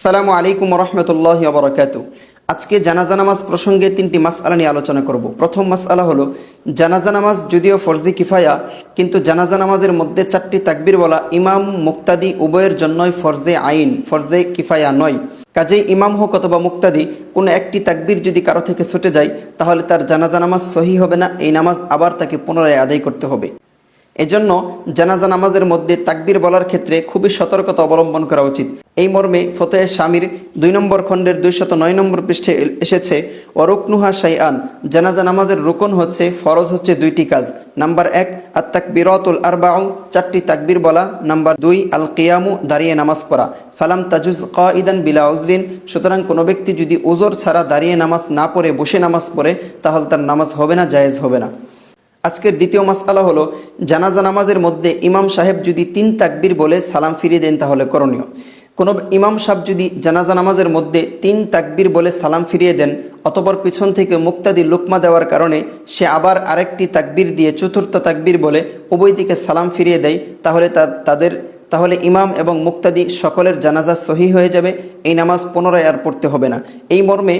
আসসালামু আলাইকুম রহমতুল্লাহি ওয়া বারাকাতুহু। আজকে জানাজা নামাজ প্রসঙ্গে তিনটি মাসআলা নিয়ে আলোচনা করব। প্রথম মাসআলা হলো, জানাজা নামাজ যদিও ফরজি কিফায়া, কিন্তু জানাজা নামাজের মধ্যে চারটি তাকবীর বলা ইমাম মুক্তাদি উভয়ের জন্যই ফরজে আইন, ফরজে কিফায়া নয়। কাজেই ইমাম হোক অথবা মুক্তাদি কোনো একটি তাকবীর যদি কারো থেকে ছুটে যায়, তাহলে তার জানাজা নামাজ সহি হবে না, এই নামাজ আবার তাকে পুনরায় আদায় করতে হবে। এজন্য জানাজা নামাজের মধ্যে তাকবীর বলার ক্ষেত্রে খুবই সতর্কতা অবলম্বন করা উচিত। এই মর্মে ফতোয়ে শামির 2 নম্বর খণ্ডের 209 নম্বর পৃষ্ঠে এসেছে, ওয়ারুকনুহা শাইআন, জানাজা নামাজের রুকন হচ্ছে, ফরজ হচ্ছে 2টি কাজ। নাম্বার 1 আত তাকবীরাতুল আরবাউ, 4টি তাকবীর বলা। নাম্বার 2 আল কিয়ামু, দাঁড়িয়ে নামাজ পড়া। ফালাম তাজুজ কাইদান বিলা উজরিন, সুতরাং কোনো ব্যক্তি যদি ওজর ছাড়া দাঁড়িয়ে নামাজ না পড়ে বসে নামাজ পড়ে, তাহলে তার নামাজ হবে না, জায়েজ হবে না। আজকের দ্বিতীয় মাসআলা হলো, জানাজা নামাজের মধ্যে ইমাম সাহেব যদি 3 তাকবীর বলে সালাম ফিরিয়ে দেন তাহলে করণীয়। কোনো ইমাম সাহেব যদি জানাজা নামাজের মধ্যে 3 তাকবীর বলে সালাম ফিরিয়ে দেন, অতঃপর পিছন থেকে মুক্তাদি লুকমা দেওয়ার কারণে সে আবার আরেকটি তাকবীর দিয়ে 4র্থ তাকবীর বলে উভয় দিকে সালাম ফিরিয়ে দেয়, তাহলে ইমাম এবং মুক্তাদি সকলের জানাজা সহি হয়ে যাবে, এই নামাজ পুনরায় আর পড়তে হবে না। এই মর্মে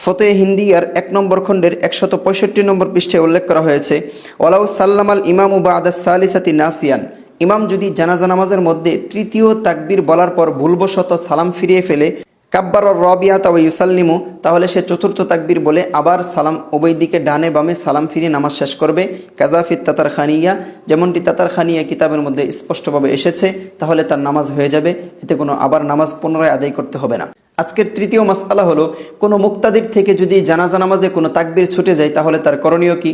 ফতোয়ে হিন্দিয়ার 1 নম্বর খণ্ডের 165 নম্বর পৃষ্ঠে উল্লেখ করা হয়েছে, ওয়ালাউ সাল্লামাল ইমামু বা'দা সালিসাতি নাসিয়ান, ইমাম যদি জানাজা নামাজের মধ্যে 3য় তাকবীর বলার পর ভুলবশত সালাম ফিরিয়ে ফেলে, কাব্বারর রাবিয়াতা ওয়া ইউসাল্লিমু, তাহলে সে 4র্থ তাকবীর বলে আবার সালাম উভয় দিকে ডানে বামে সালাম ফিরিয়ে নামাজ শেষ করবে। কাযাফিত তাতারখানিয়া, যেমনটি তাতারখানিয়া কিতাবের মধ্যে স্পষ্টভাবে এসেছে, তাহলে তার নামাজ হয়ে যাবে, এতে কোনো আবার নামাজ পুনরায় আদায় করতে হবে না। আজকের তৃতীয় মাসআলা হলো, কোনো মুক্তাদির থেকে যদি জানাজা নামাজে কোনো তাকবীর ছুটে যায় তাহলে তার করণীয় কি?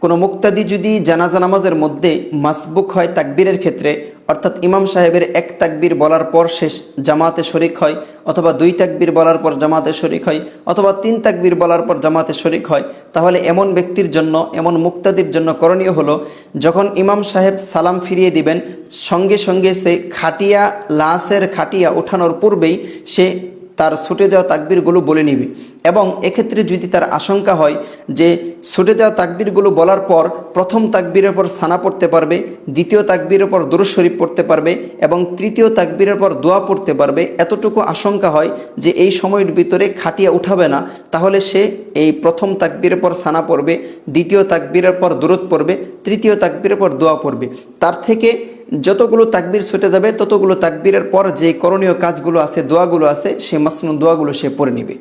কোনো মুক্তাদি যদি জানাজা নামাজের মধ্যে মাসবুক হয় তাকবীরের ক্ষেত্রে, অর্থাৎ ইমাম সাহেবের 1 তাকবীর বলার পর শেষ জামাতে শরিক হয়, অথবা 2 তাকবীর বলার পর জামাতে শরিক হয়, অথবা 3 তাকবীর বলার পর জামাতে শরিক হয়, তাহলে এমন ব্যক্তির জন্য, এমন মুক্তাদির জন্য করণীয় হলো, যখন ইমাম সাহেব সালাম ফিরিয়ে দিবেন, সঙ্গে সঙ্গে সে লাশের খাটিয়া ওঠানোর পূর্বেই সে তার ছুটে যাওয়া তাকবীরগুলো বলে নিবে। এবং এক্ষেত্রে যদি তার আশঙ্কা হয় যে ছুটে যাওয়া তাকবীরগুলো বলার পর প্রথম তাকবীরের পর সানা পড়তে পারবে, দ্বিতীয় তাকবীরের পর দুরূদ শরীফ পড়তে পারবে এবং তৃতীয় তাকবীরের পর দোয়া পড়তে পারবে, এতটুকু আশঙ্কা হয় যে এই সময়ের ভিতরে খাটিয়া উঠাবে না, তাহলে সে এই প্রথম তাকবীরের পর সানা পড়বে, দ্বিতীয় তাকবীরের পর দুরূদ পড়বে, তৃতীয় তাকবীরের পর দোয়া পড়বে। তার থেকে যতগুলো তাকবীর ছুটে যাবে ততগুলো তাকবীরের পর যে করণীয় কাজগুলো আছে, দোয়াগুলো আছে, সে মাসনুন দোয়াগুলো সে পড়ে নেবে।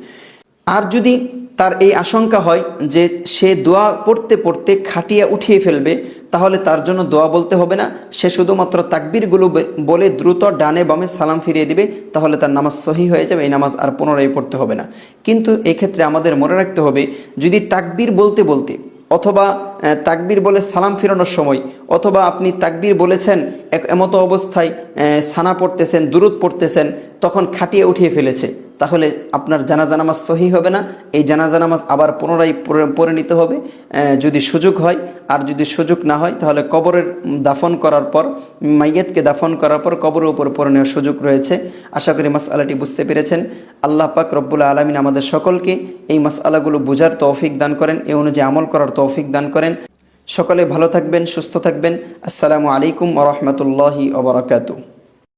আর যদি তার এই আশঙ্কা হয় যে সে দোয়া পড়তে পড়তে খাটিয়া উঠিয়ে ফেলবে, তাহলে তার জন্য দোয়া বলতে হবে না, সে শুধুমাত্র তাকবীরগুলো বলে দ্রুত ডানে বামে সালাম ফিরিয়ে দিবে, তাহলে তার নামাজ সহি হয়ে যাবে, এই নামাজ আর পুনরায় পড়তে হবে না। কিন্তু এক্ষেত্রে আমাদের মনে রাখতে হবে, যদি তাকবীর বলতে বলতে অথবা তাকবীর বলে সালাম ফিরানোর সময়, অথবা আপনি তাকবীর বলেছেন এমতো অবস্থায় সানা পড়তেছেন, দুরূদ পড়তেছেন, তখন খাটিয়ে উঠিয়ে ফেলেছে, তাহলে আপনার জানাজা নামাজ সহি হবে না, এই জানাজা নামাজ আবার পুনরায় পড়ে নিতে হবে যদি সুযোগ হয়। আর যদি সুযোগ না হয় তাহলে কবরের দাফন করার পর, মাইয়াতকে দাফন করার পর কবরের উপর পড়ে নেওয়ার সুযোগ রয়েছে। আশা করি মাসআলাটি বুঝতে পেরেছেন। আল্লাহ পাক রব্বুল আলামিন আমাদের সকলকে এই মাসআলাগুলো বোঝার তৌফিক দান করেন, এই অনুযায়ী আমল করার তৌফিক দান করেন। সকলে ভালো থাকবেন, সুস্থ থাকবেন। আসসালামু আলাইকুম ওয়া রাহমাতুল্লাহি ওয়া বারাকাতুহু।